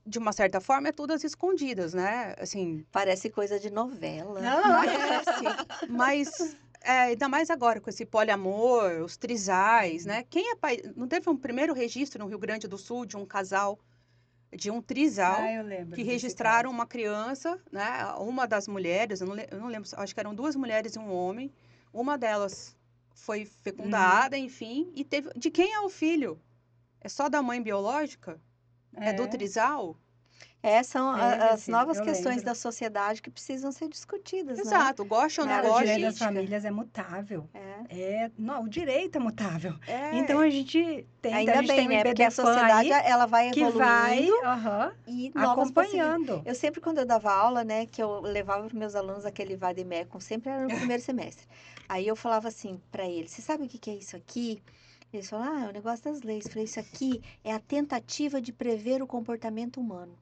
de uma certa forma é tudo às escondidas, né? Assim, Parece coisa de novela. parece, mas ainda mais agora com esse poliamor, os trisais, né? Quem é pai? Não teve um primeiro registro no Rio Grande do Sul de um casal, de um trisal, Ah, eu lembro que desse registraram caso. uma criança, né? Uma das mulheres, eu não lembro, acho que eram 2 mulheres e um homem. Uma delas foi fecundada, enfim, e teve. De quem é o filho? É só da mãe biológica? É do trisal? São Teve as esse, novas eu questões lembro. da sociedade que precisam ser discutidas, né? Exato, goste ou não Na O área goste. direito das jurídica. famílias é mutável. É. Não, o direito é mutável. Então É, a gente Ainda tem bem, um né? Porque a IBDFAN sociedade, aí ela vai que vai, evoluindo aham, e novas possibilidades. acompanhando. Eu sempre, quando eu dava aula, né, que eu levava para meus alunos aquele vademecum, sempre era no primeiro semestre. Aí eu falava assim para eles, você sabe o que que é isso aqui? Eles falaram, é o negócio das leis. Eu falei, isso aqui é a tentativa de prever o comportamento humano.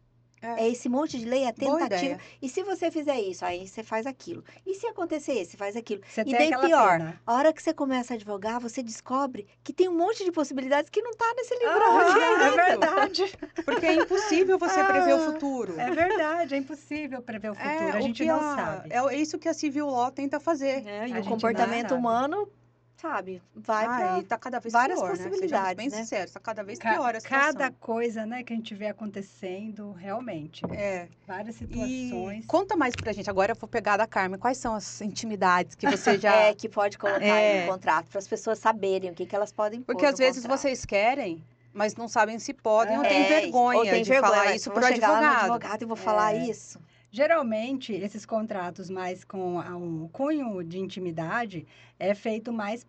É esse monte de lei, é a boa tentativa. ideia. E se você fizer isso, aí você faz aquilo. E se acontecer isso, você faz aquilo. Você E tem daí aquela pior, pena. a hora que você começa a advogar, você descobre que tem um monte de possibilidades que não tá nesse livro. Aham, é Exato. verdade. Porque é impossível você prever o Ah, futuro. É verdade, é impossível prever o futuro. A O gente que não sabe. é isso que a Civil Law tenta fazer. né? E A o gente não comportamento sabe. humano, sabe, vai para E tá cada vez várias pior, né? Sejamos possibilidades, bem né? sinceros, tá cada vez pior a Cada situação. coisa, né, que a gente vê acontecendo, realmente. É. Várias E situações. conta mais pra gente, agora eu vou pegar da Carmen, quais são as intimidades que você já... Que pode colocar aí no É. contrato, para as pessoas saberem o que que elas podem pôr Porque às no vezes contrato. vocês querem, mas não sabem se podem ou têm Aham. Ou vergonha tem de vergonha, falar mas isso vou pro chegar lá no advogado. advogado e vou falar isso. Geralmente, esses contratos mais com um cunho de intimidade é feito mais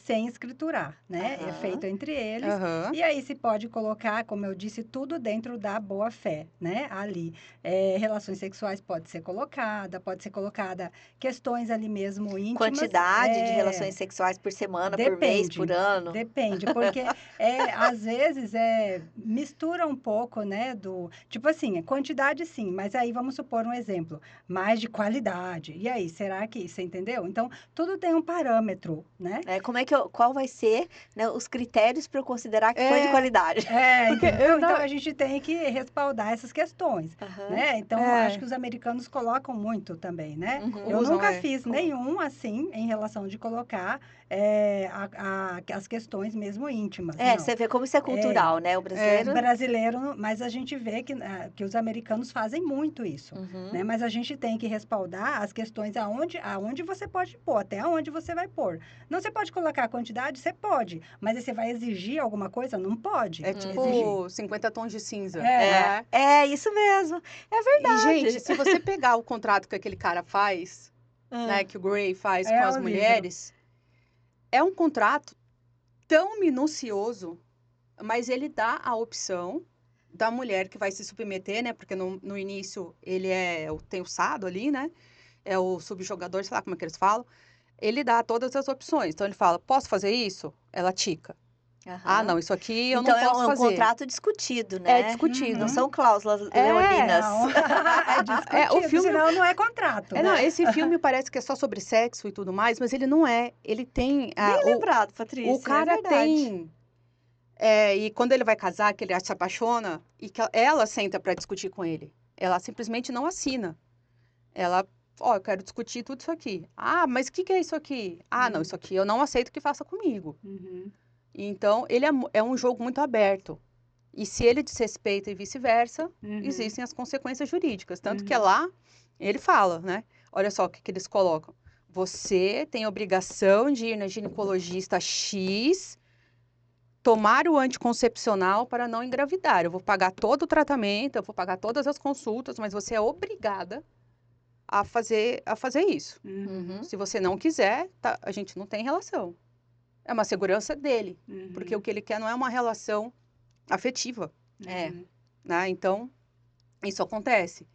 sem escriturar, né? É Aham. feito entre eles. Aham. E aí se pode colocar, como eu disse, tudo dentro da boa-fé, né? Ali. Relações sexuais pode ser colocada questões ali mesmo íntimas. Quantidade de relações sexuais por semana, por mês, por ano. Depende, porque às vezes mistura um pouco, né? Tipo assim, quantidade sim, mas aí vamos supor um exemplo, mais de qualidade. E aí, será que você entendeu? Então, tudo tem um parâmetro, né? Qual vai ser, né, os critérios para eu considerar que foi de qualidade? Porque Entendeu? Então, a gente tem que respaldar essas questões, Aham. né? Então, acho que os americanos colocam muito também, né? Uhum. Eu Usam, nunca fiz Colocam. nenhum, assim, em relação de colocar as questões mesmo íntimas, não. Você vê como isso é cultural, né? O brasileiro. Brasileiro, mas a gente vê que os americanos fazem muito isso, Uhum. né? Mas a gente tem que respaldar as questões aonde você pode pôr, até aonde você vai pôr. Não, você pode colocar a quantidade? Você pode, mas aí você vai exigir alguma coisa? Não pode é exigir. tipo 50 tons de cinza. É isso mesmo. É verdade. E, gente, se você pegar o contrato que aquele cara faz, né, que o Gray faz com as horrível. mulheres, é um contrato tão minucioso, mas ele dá a opção da mulher que vai se submeter, né? Porque no início ele tem o sado ali, né? É o subjogador, sei lá como é que eles falam. Ele dá todas as opções. Então ele fala, posso fazer isso? Ela tica. Aham. Ah, não, isso aqui eu Então não posso é um fazer. contrato discutido, né? É discutido. Não são cláusulas É. leoninas. Não, é discutido, o filme- senão não é contrato. Não, esse filme parece que é só sobre sexo e tudo mais, mas ele não é. Ele tem... Bem lembrado, Patrícia. O cara é verdade. tem... e quando ele vai casar, que ele se apaixona, e que ela senta para discutir com ele. Ela simplesmente não assina. Ela, eu quero discutir tudo isso aqui. Ah, mas o que é isso aqui? Ah, não, isso aqui eu não aceito que faça comigo. Uhum. Então, ele é um jogo muito aberto. E se ele desrespeita e vice-versa, Uhum. existem as consequências jurídicas. Tanto que Uhum. lá, ele fala, né? Olha só o que eles colocam. Você tem a obrigação de ir na ginecologista X, tomar o anticoncepcional para não engravidar. Eu vou pagar todo o tratamento, eu vou pagar todas as consultas, mas você é obrigada a fazer isso. Uhum. Uhum. Se você não quiser, a gente não tem relação. É uma segurança dele, Uhum. porque o que ele quer não é uma relação afetiva, É. Uhum. né? Então, isso acontece.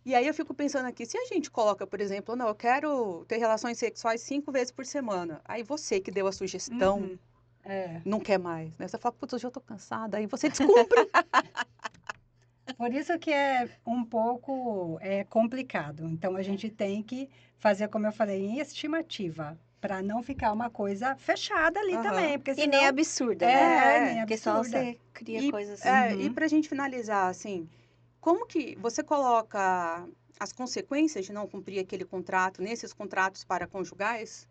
E aí eu fico pensando aqui, se a gente coloca, por exemplo, não, eu quero ter relações sexuais 5 vezes por semana. Aí você que deu a sugestão Uhum. É. não quer mais, né? Você fala, putz, hoje eu tô cansada. Aí você descumpre. Por isso que é um pouco complicado. Então, a gente tem que fazer, como eu falei, em estimativa, para não ficar uma coisa fechada ali Aham. também, porque E nem senão... absurda, né? nem Porque senão absurda. você cria E, coisas. e Uhum. pra gente finalizar, assim, como que você coloca as consequências de não cumprir aquele contrato nesses contratos paraconjugais?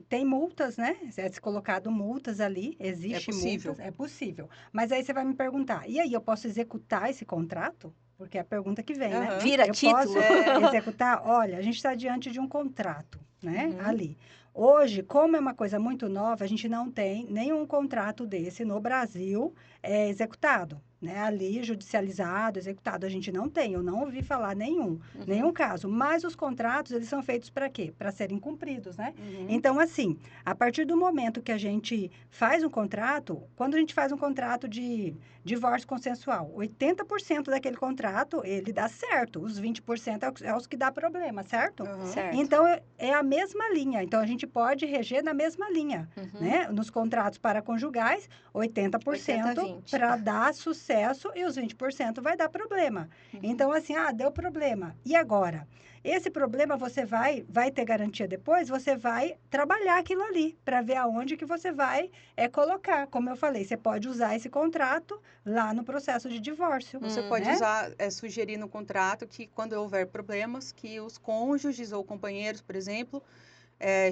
Tem multas, né? É colocado multas ali, É existe possível. multas, é possível. Mas aí você vai me perguntar, e aí, eu posso executar esse contrato? Porque é a pergunta que vem, né? Aham. Vira Eu título. posso É. executar? Olha, a gente está diante de um contrato, né? Uhum. Ali. Hoje, como é uma coisa muito nova, a gente não tem nenhum contrato desse no Brasil executado, né? Ali, judicializado, executado, a gente não tem. Eu não ouvi falar nenhum caso. Mas os contratos, eles são feitos para quê? Para serem cumpridos, né? Uhum. Então, assim, a partir do momento que a gente faz um contrato, quando a gente faz um contrato de divórcio consensual, 80% daquele contrato, ele dá certo. Os 20% é os que dá problema, certo? Aham. Certo. Então, é a mesma linha. Então, a gente pode reger na mesma linha, Uhum. né? Nos contratos paraconjugais, 80% 80-20. para dar sucesso e os 20% vai dar problema. Uhum. Então, assim, deu problema. E agora? Esse problema você vai ter garantia depois, você vai trabalhar aquilo ali para ver aonde que você vai colocar. Como eu falei, você pode usar esse contrato lá no processo de divórcio. Você pode né? usar, sugerir no contrato que quando houver problemas, que os cônjuges ou companheiros, por exemplo,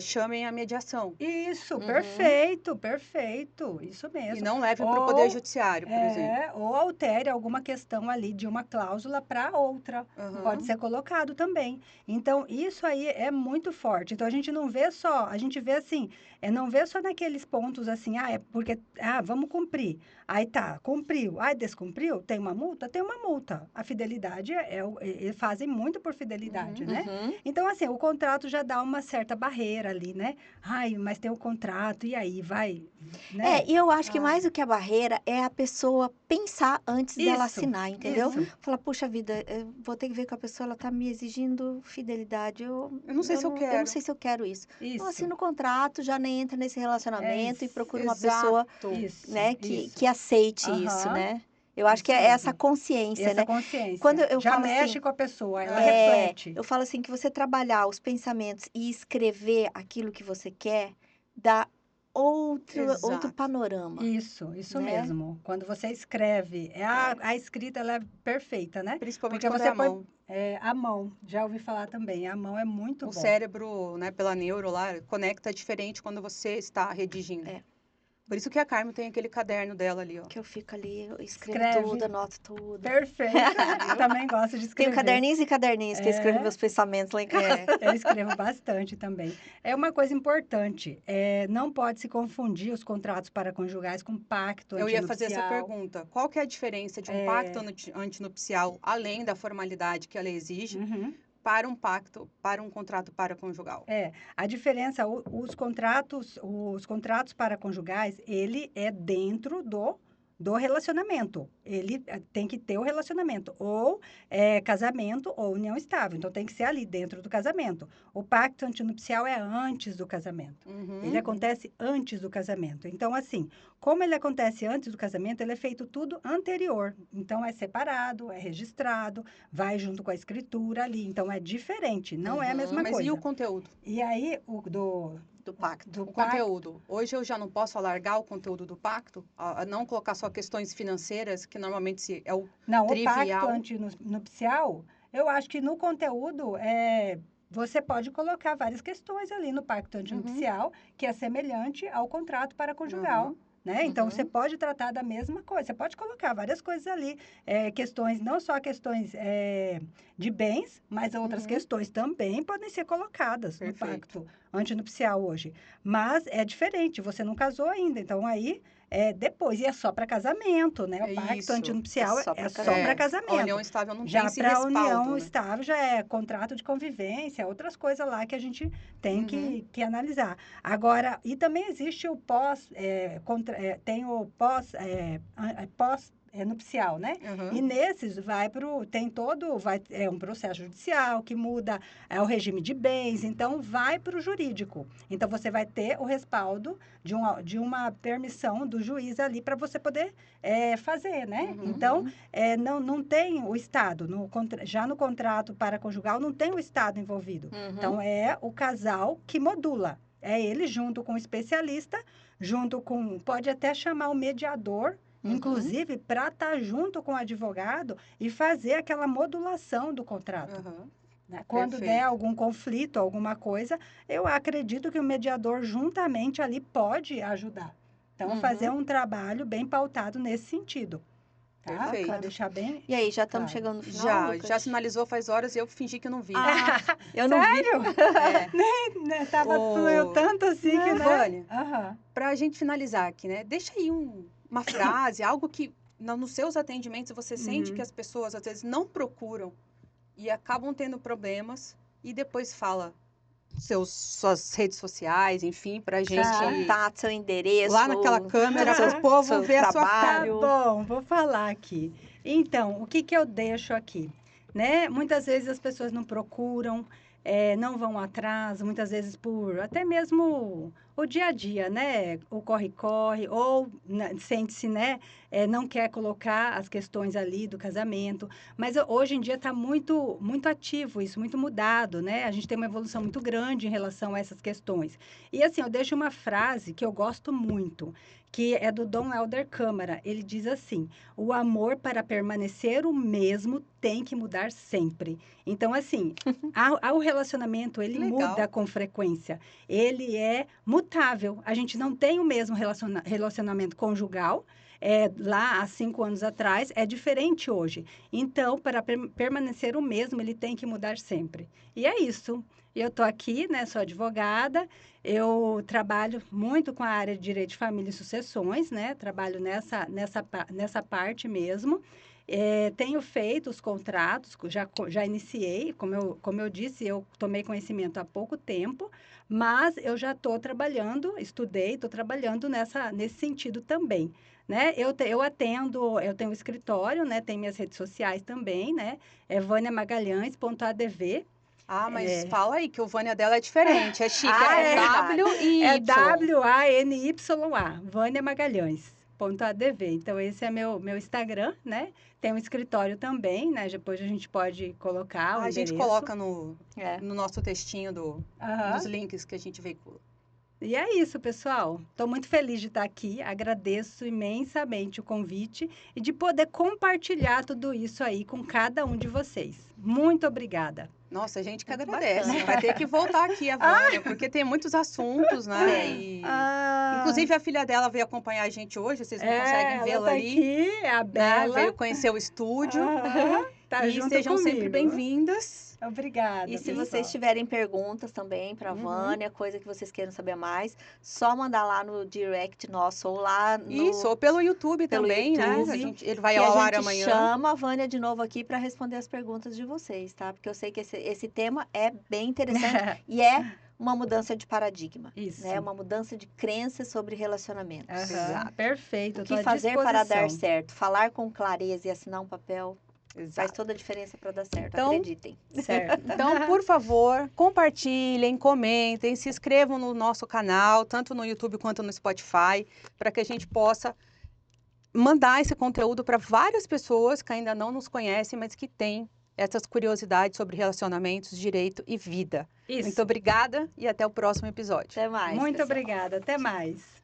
chamem a mediação. Isso, Uhum. perfeito, isso E mesmo. não leve para o Poder Ou, Judiciário, por exemplo. ou altere alguma questão ali de uma cláusula para outra. Aham. Pode ser colocado também. Então, isso aí é muito forte. Então, a gente não vê só, a gente vê assim, não vê só naqueles pontos assim, é porque, vamos cumprir. Aí tá, cumpriu. Descumpriu? Tem uma multa? Tem uma multa. A fidelidade, eles fazem muito por fidelidade, né? Uhum. Então, assim, o contrato já dá uma certa barreira ali, né? Mas tem o contrato, e aí vai, né? E eu acho que Ah. mais do que a barreira é a pessoa pensar antes dela Isso, assinar, entendeu? isso. Falar, puxa vida, eu vou ter que ver com a pessoa, ela tá me exigindo fidelidade. Eu Eu não sei se eu não quero. sei se eu quero isso. Então, Isso. assina o contrato, já nem entra nesse relacionamento e isso. procura uma pessoa, Isso, né, isso. que aceite isso, Aham, né? Eu acho que isso é essa mesmo. consciência, Essa né? consciência. Quando eu Já falo mexe assim, com a pessoa, ela reflete. eu falo assim que você trabalhar os pensamentos e escrever aquilo que você quer dá outro Exato. panorama, Isso né? mesmo. Quando você escreve, a escrita ela é perfeita, né? Principalmente Porque quando é você a põe mão. a mão, já ouvi falar também, a mão é muito O bom. cérebro, né, pela neuro lá, conecta diferente quando você está redigindo. É. Por isso que a Carmen tem aquele caderno dela ali, ó. Que eu fico ali, eu escrevo Escreve. tudo, anoto tudo. Perfeito. Eu também gosto de escrever. Tenho caderninhos e caderninhos que eu escrevo É. meus pensamentos lá em casa. Eu escrevo bastante também. É uma coisa importante, não pode se confundir os contratos paraconjugais com pacto Eu ia fazer essa antinupcial. pergunta. Qual que é a diferença de um pacto antinupcial, além da formalidade que a lei exige, Uhum. para um pacto, para um contrato paraconjugal? A diferença, os contratos paraconjugais, ele é dentro do relacionamento. Ele tem que ter o relacionamento, ou casamento ou união estável. Então, tem que ser ali, dentro do casamento. O pacto antinupcial é antes do casamento. Uhum. Ele acontece antes do casamento. Então, assim, como ele acontece antes do casamento, ele é feito tudo anterior. Então, é separado, é registrado, vai junto com a escritura ali. Então, é diferente, não é a mesma Mas coisa. e o conteúdo? E aí, Do pacto. do O pacto, conteúdo. Hoje eu já não posso alargar o conteúdo do pacto, a não colocar só questões financeiras, que normalmente é o não, trivial. o pacto antinupcial, eu acho que no conteúdo, você pode colocar várias questões ali no pacto antinupcial, que é semelhante ao contrato paraconjugal. Uhum. Né? Então, Uhum. você pode tratar da mesma coisa, você pode colocar várias coisas ali, questões, não só questões de bens, mas outras Uhum. questões também podem ser colocadas no Perfeito. pacto antinupcial hoje. Mas é diferente, você não casou ainda, então aí depois. E é só para casamento, né? O É pacto isso. antinupcial É só pra é só casamento. para A casamento. união estável não tem Já esse para a respaldo, união né? estável já é contrato de convivência, outras coisas lá que a gente tem que analisar. Agora, e também existe o tem o nupcial, né? Uhum. E nesses é um processo judicial que muda o regime de bens, então vai para o jurídico. Então você vai ter o respaldo de uma permissão do juiz ali para você poder fazer, né? Uhum. Então, não tem o Estado, já no contrato paraconjugal não tem o Estado envolvido. Uhum. Então, é o casal que modula. É ele junto com o especialista, pode até chamar o mediador, Uhum. inclusive para estar junto com o advogado e fazer aquela modulação do contrato. Uhum. Né? Quando Perfeito. der algum conflito, alguma coisa, eu acredito que o mediador juntamente ali pode ajudar. Então, fazer um trabalho bem pautado nesse sentido. Tá? Perfeito. Para deixar bem. E aí, já estamos Claro. chegando no final, Já Lucas? sinalizou faz horas e eu fingi que não vi. Eu não vi. Sério? É. Né? Tava Ô, fluiu tanto assim que, né? Vânia, Aham. pra gente finalizar aqui, né? Deixa aí uma frase, algo que nos seus atendimentos você sente Uhum. que as pessoas às vezes não procuram e acabam tendo problemas e depois fala suas redes sociais, enfim, pra gente Contato, seu endereço. lá naquela câmera seu- pro povo seu ver a sua Tá cara. trabalho. bom, vou falar aqui. Então, o que eu deixo aqui? Né? Muitas vezes as pessoas não procuram, não vão atrás, muitas vezes por até mesmo o dia a dia, né? O corre-corre, ou sente-se, né? Não quer colocar as questões ali do casamento. Mas hoje em dia está muito, muito ativo isso, muito mudado, né? A gente tem uma evolução muito grande em relação a essas questões. E assim, eu deixo uma frase que eu gosto muito, que é do Dom Helder Câmara. Ele diz assim: o amor, para permanecer o mesmo, tem que mudar sempre. Então, assim, o relacionamento, ele Legal. muda com frequência. Ele é mutável. A gente não tem o mesmo relacionamento conjugal. Lá há 5 anos atrás, é diferente hoje. Então, para permanecer o mesmo, ele tem que mudar sempre. E é isso. Eu estou aqui, né? Sou advogada. Eu trabalho muito com a área de direito de família e sucessões, né? Trabalho nessa parte mesmo. Tenho feito os contratos, já iniciei, como eu disse, eu tomei conhecimento há pouco tempo, mas eu já estou trabalhando, estou trabalhando nesse sentido também. Né? Eu atendo, eu tenho um escritório, né? Tem minhas redes sociais também, né? É vaniamagalhães.adv. Ah, mas fala aí que o Vânia dela é diferente, é chique, é É W-I-Y. WANYA, Vânia Magalhães.adv. Então, esse é meu Instagram, né? Tem um escritório também, né? Depois a gente pode colocar o A gente endereço. coloca no É. nosso textinho Aham. dos links que a gente veicula. E é isso, pessoal. Estou muito feliz de estar aqui. Agradeço imensamente o convite e de poder compartilhar tudo isso aí com cada um de vocês. Muito obrigada. Nossa, a gente que Muito agradece. bacana. Vai ter que voltar aqui a Vânia, porque tem muitos assuntos, né? Tem. Inclusive, a filha dela veio acompanhar a gente hoje, vocês não conseguem ela vê-la tá ali. aqui, a Né? Bela. Veio conhecer o estúdio. Tá E junto sejam sempre comigo. bem-vindas. Obrigada. E se pessoal. vocês tiverem perguntas também para a Vânia, coisa que vocês queiram saber mais, só mandar lá no direct nosso ou lá no Isso, ou pelo YouTube pelo também, né? YouTube, Ele vai que ao a ar gente amanhã. chama a Vânia de novo aqui para responder as perguntas de vocês, tá? Porque eu sei que esse tema é bem interessante e é uma mudança de paradigma, Isso. né? Uma mudança de crença sobre relacionamentos. Aham, Exato. perfeito. O eu tô que à fazer para dar disposição. certo? Falar com clareza e assinar um papel faz Exato. toda a diferença para dar certo, Então, acreditem. Certo. Então, por favor, compartilhem, comentem, se inscrevam no nosso canal, tanto no YouTube quanto no Spotify, para que a gente possa mandar esse conteúdo para várias pessoas que ainda não nos conhecem, mas que têm essas curiosidades sobre relacionamentos, direito e vida. Isso. Muito obrigada e até o próximo episódio. Até mais. Muito pessoal. obrigada. Até mais.